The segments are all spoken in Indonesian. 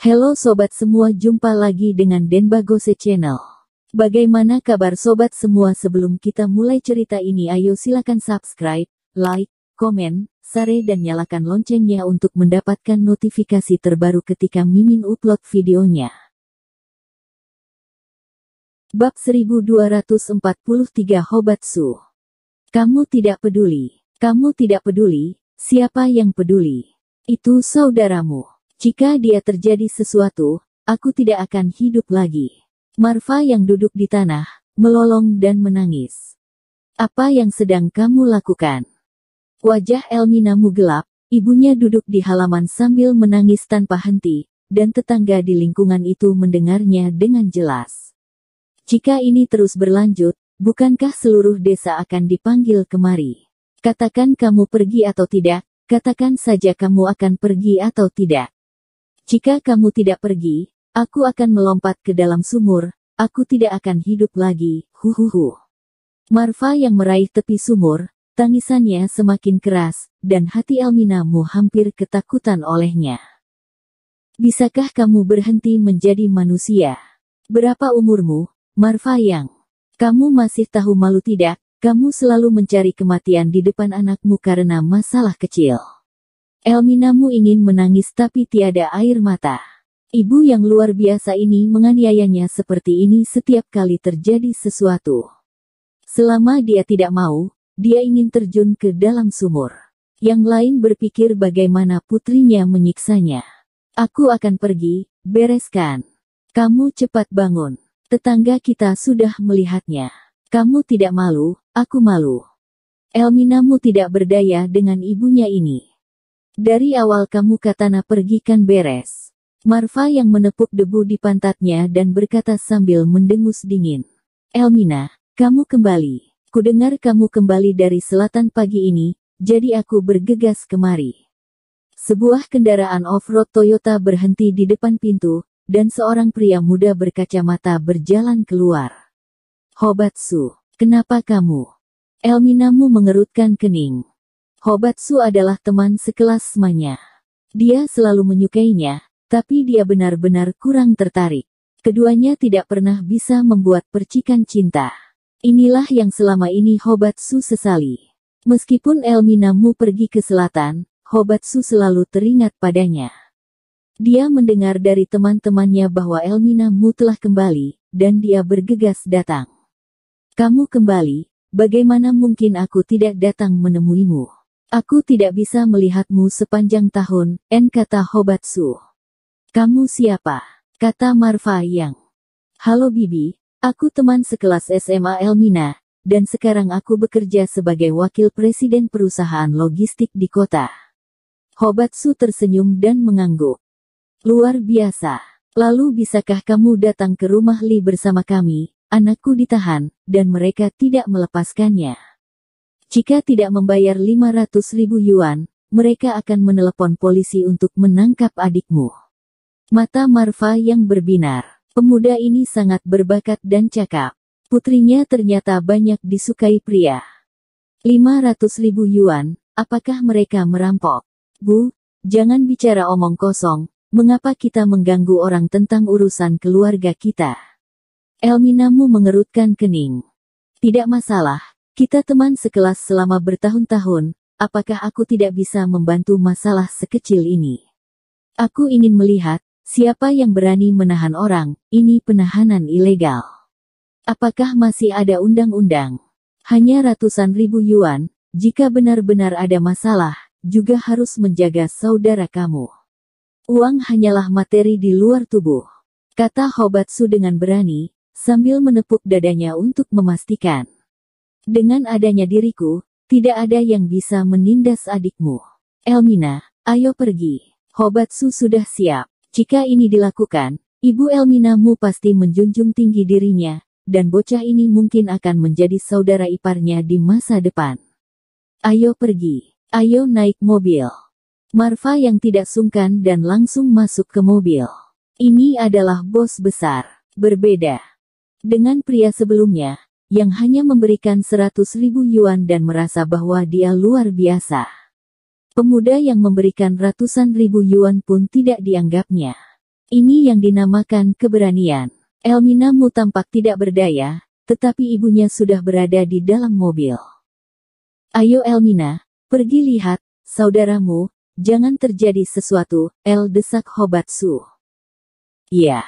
Halo sobat semua, jumpa lagi dengan Denbagose Channel. Bagaimana kabar sobat semua? Sebelum kita mulai cerita ini, ayo silakan subscribe, like, komen, share dan nyalakan loncengnya untuk mendapatkan notifikasi terbaru ketika Mimin upload videonya. Bab 1243 Hobatsu. Kamu tidak peduli. Kamu tidak peduli. Siapa yang peduli? Itu saudaramu. Jika dia terjadi sesuatu, aku tidak akan hidup lagi. Marva yang duduk di tanah, melolong dan menangis. Apa yang sedang kamu lakukan? Wajah Elminamu gelap, ibunya duduk di halaman sambil menangis tanpa henti, dan tetangga di lingkungan itu mendengarnya dengan jelas. Jika ini terus berlanjut, bukankah seluruh desa akan dipanggil kemari? Katakan kamu pergi atau tidak, katakan saja kamu akan pergi atau tidak. Jika kamu tidak pergi, aku akan melompat ke dalam sumur, aku tidak akan hidup lagi, huhuhu. Marva yang meraih tepi sumur, tangisannya semakin keras, dan hati Elminamu hampir ketakutan olehnya. Bisakah kamu berhenti menjadi manusia? Berapa umurmu, Marva yang? Kamu masih tahu malu tidak? Kamu selalu mencari kematian di depan anakmu karena masalah kecil. Elminamu ingin menangis tapi tiada air mata. Ibu yang luar biasa ini menganiayanya seperti ini setiap kali terjadi sesuatu. Selama dia tidak mau, dia ingin terjun ke dalam sumur. Yang lain berpikir bagaimana putrinya menyiksanya. Aku akan pergi, bereskan. Kamu cepat bangun. Tetangga kita sudah melihatnya. Kamu tidak malu, aku malu. Elminamu tidak berdaya dengan ibunya ini. Dari awal kamu katana pergi kan beres. Marva yang menepuk debu di pantatnya dan berkata sambil mendengus dingin. Elmina, kamu kembali. Kudengar kamu kembali dari selatan pagi ini, jadi aku bergegas kemari. Sebuah kendaraan off-road Toyota berhenti di depan pintu, dan seorang pria muda berkacamata berjalan keluar. Hobatsu, kenapa kamu? Elminamu mengerutkan kening. Hobatsu adalah teman sekelas Manya. Dia selalu menyukainya, tapi dia benar-benar kurang tertarik. Keduanya tidak pernah bisa membuat percikan cinta. Inilah yang selama ini Hobatsu sesali. Meskipun Elminamu pergi ke selatan, Hobatsu selalu teringat padanya. Dia mendengar dari teman-temannya bahwa Elminamu telah kembali, dan dia bergegas datang. Kamu kembali, bagaimana mungkin aku tidak datang menemuimu? Aku tidak bisa melihatmu sepanjang tahun, kata Hobatsu. Kamu siapa? Kata Marva yang. Halo Bibi, aku teman sekelas SMA Elmina, dan sekarang aku bekerja sebagai wakil presiden perusahaan logistik di kota. Hobatsu tersenyum dan mengangguk. Luar biasa. Lalu bisakah kamu datang ke rumah Li bersama kami? Anakku ditahan, dan mereka tidak melepaskannya. Jika tidak membayar 500.000 yuan, mereka akan menelepon polisi untuk menangkap adikmu. Mata Marva yang berbinar. Pemuda ini sangat berbakat dan cakap. Putrinya ternyata banyak disukai pria. 500.000 yuan, apakah mereka merampok? Bu, jangan bicara omong kosong, mengapa kita mengganggu orang tentang urusan keluarga kita? Elminamu mengerutkan kening. Tidak masalah. Kita teman sekelas selama bertahun-tahun, apakah aku tidak bisa membantu masalah sekecil ini? Aku ingin melihat, siapa yang berani menahan orang, ini penahanan ilegal. Apakah masih ada undang-undang? Hanya ratusan ribu yuan, jika benar-benar ada masalah, juga harus menjaga saudara kamu. Uang hanyalah materi di luar tubuh, kata Hobatsu dengan berani, sambil menepuk dadanya untuk memastikan. Dengan adanya diriku, tidak ada yang bisa menindas adikmu. Elmina, ayo pergi. Hobatsu sudah siap. Jika ini dilakukan, ibu Elminamu pasti menjunjung tinggi dirinya, dan bocah ini mungkin akan menjadi saudara iparnya di masa depan. Ayo pergi. Ayo naik mobil. Marva yang tidak sungkan dan langsung masuk ke mobil. Ini adalah bos besar. Berbeda dengan pria sebelumnya, yang hanya memberikan 100.000 yuan dan merasa bahwa dia luar biasa. Pemuda yang memberikan ratusan ribu yuan pun tidak dianggapnya. Ini yang dinamakan keberanian. Elmina Mu tampak tidak berdaya, tetapi ibunya sudah berada di dalam mobil. Ayo Elmina, pergi lihat, saudaramu, jangan terjadi sesuatu, desak Hobatsu. Iya.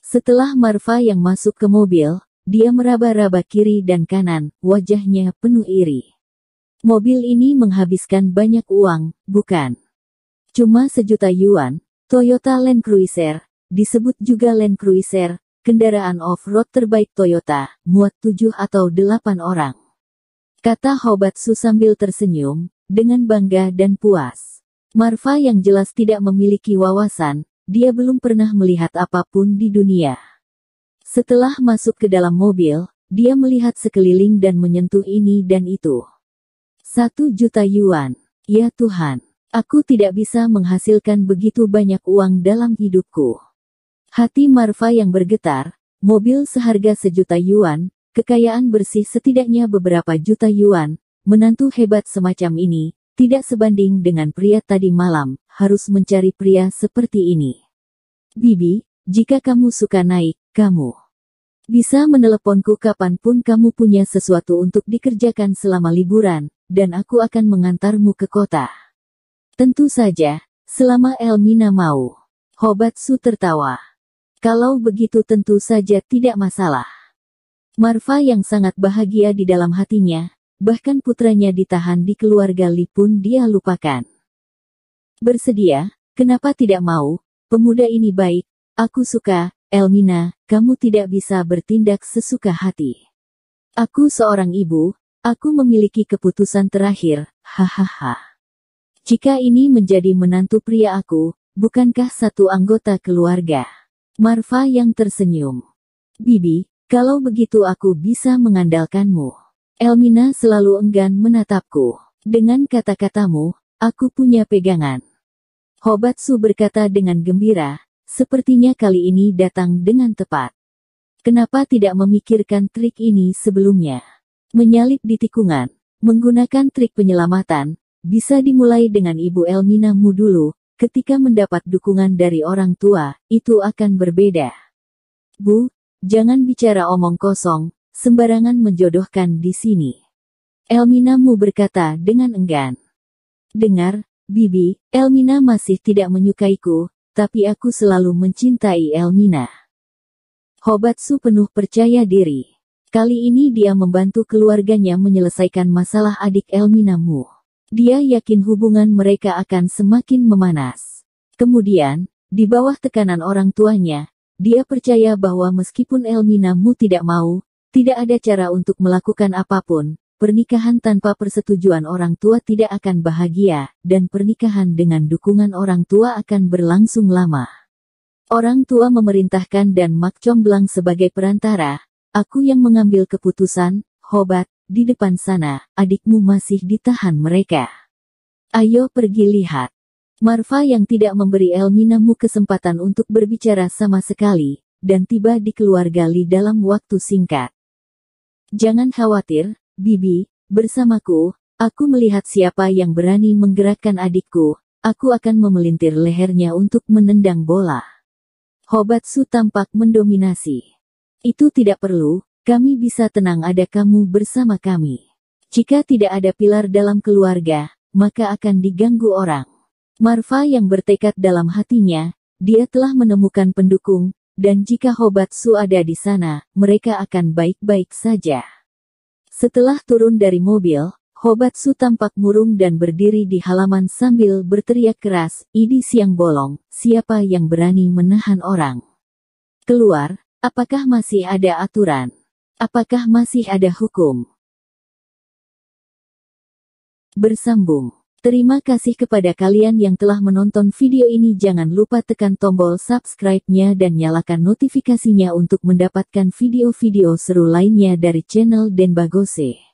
Setelah Marva yang masuk ke mobil, dia meraba-raba kiri dan kanan, wajahnya penuh iri. Mobil ini menghabiskan banyak uang, bukan? Cuma 1.000.000 yuan, Toyota Land Cruiser, disebut juga Land Cruiser, kendaraan off-road terbaik Toyota, muat 7 atau 8 orang. Kata Hobatsu sambil tersenyum, dengan bangga dan puas. Marva yang jelas tidak memiliki wawasan, dia belum pernah melihat apapun di dunia. Setelah masuk ke dalam mobil, dia melihat sekeliling dan menyentuh ini dan itu. 1 juta yuan, ya Tuhan. Aku tidak bisa menghasilkan begitu banyak uang dalam hidupku. Hati Marva yang bergetar, mobil seharga 1 juta yuan, kekayaan bersih setidaknya beberapa juta yuan, menantu hebat semacam ini, tidak sebanding dengan pria tadi malam, harus mencari pria seperti ini. Bibi, jika kamu suka naik, kamu bisa meneleponku kapanpun kamu punya sesuatu untuk dikerjakan selama liburan, dan aku akan mengantarmu ke kota. Tentu saja, selama Elmina mau. Hobatsu tertawa. Kalau begitu tentu saja tidak masalah. Marva yang sangat bahagia di dalam hatinya, bahkan putranya ditahan di keluarga Li pun dia lupakan. Bersedia, kenapa tidak mau? Pemuda ini baik, aku suka, Elmina, kamu tidak bisa bertindak sesuka hati. Aku seorang ibu, aku memiliki keputusan terakhir, hahaha. Jika ini menjadi menantu pria aku, bukankah satu anggota keluarga? Marva yang tersenyum. Bibi, kalau begitu aku bisa mengandalkanmu. Elmina selalu enggan menatapku. Dengan kata-katamu, aku punya pegangan. Hobatsu berkata dengan gembira, sepertinya kali ini datang dengan tepat. Kenapa tidak memikirkan trik ini sebelumnya? Menyalip di tikungan, menggunakan trik penyelamatan, bisa dimulai dengan Ibu Elmina Mu dulu, ketika mendapat dukungan dari orang tua, itu akan berbeda. Bu, jangan bicara omong kosong, sembarangan menjodohkan di sini. Elmina Mu berkata dengan enggan. Dengar, Bibi, Elmina masih tidak menyukaiku, tapi aku selalu mencintai Elmina. Hobatsu penuh percaya diri. Kali ini dia membantu keluarganya menyelesaikan masalah adik Elmina Mu. Dia yakin hubungan mereka akan semakin memanas. Kemudian, di bawah tekanan orang tuanya, dia percaya bahwa meskipun Elmina Mu tidak mau, tidak ada cara untuk melakukan apapun, pernikahan tanpa persetujuan orang tua tidak akan bahagia, dan pernikahan dengan dukungan orang tua akan berlangsung lama. Orang tua memerintahkan dan Mak Comblang sebagai perantara, aku yang mengambil keputusan, Hobat. Di depan sana, adikmu masih ditahan mereka. Ayo pergi lihat. Marva yang tidak memberi Elmina Mu kesempatan untuk berbicara sama sekali, dan tiba di keluarga Li dalam waktu singkat. Jangan khawatir, Bibi, bersamaku, aku melihat siapa yang berani menggerakkan adikku, aku akan memelintir lehernya untuk menendang bola. Hobatsu tampak mendominasi. Itu tidak perlu. Kami bisa tenang ada kamu bersama kami. Jika tidak ada pilar dalam keluarga, maka akan diganggu orang. Marva yang bertekad dalam hatinya, dia telah menemukan pendukung, dan jika Hobatsu ada di sana, mereka akan baik-baik saja. Setelah turun dari mobil, Hobatsu tampak murung dan berdiri di halaman sambil berteriak keras, "Idi siang bolong, siapa yang berani menahan orang? Keluar, apakah masih ada aturan? Apakah masih ada hukum?" Bersambung. Terima kasih kepada kalian yang telah menonton video ini. Jangan lupa tekan tombol subscribe-nya dan nyalakan notifikasinya untuk mendapatkan video-video seru lainnya dari channel Denbagose.